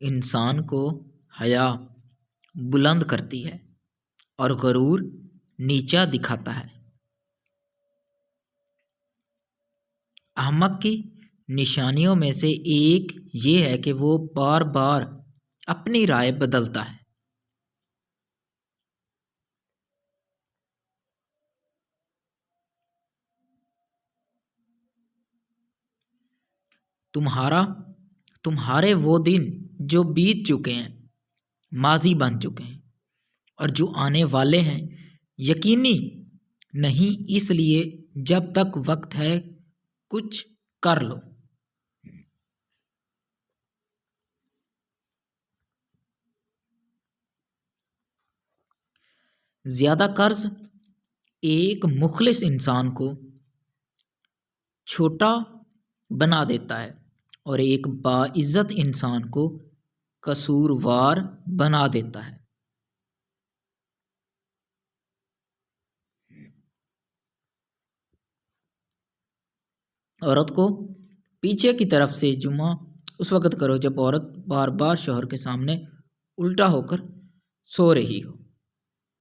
انسان کو حیا بلند کرتی ہے اور غرور نیچا دکھاتا ہے۔ احمق کی نشانیوں میں سے ایک یہ ہے کہ وہ بار بار اپنی رائے بدلتا ہے۔ تمہارے وہ دن جو بیت چکے ہیں ماضی بن چکے ہیں، اور جو آنے والے ہیں یقینی نہیں، اس لیے جب تک وقت ہے کچھ کر لو۔ زیادہ قرض ایک مخلص انسان کو چھوٹا بنا دیتا ہے اور ایک باعزت انسان کو قصوروار بنا دیتا ہے۔ عورت کو پیچھے کی طرف سے جمع اس وقت کرو جب عورت بار بار شوہر کے سامنے الٹا ہو کر سو رہی ہو۔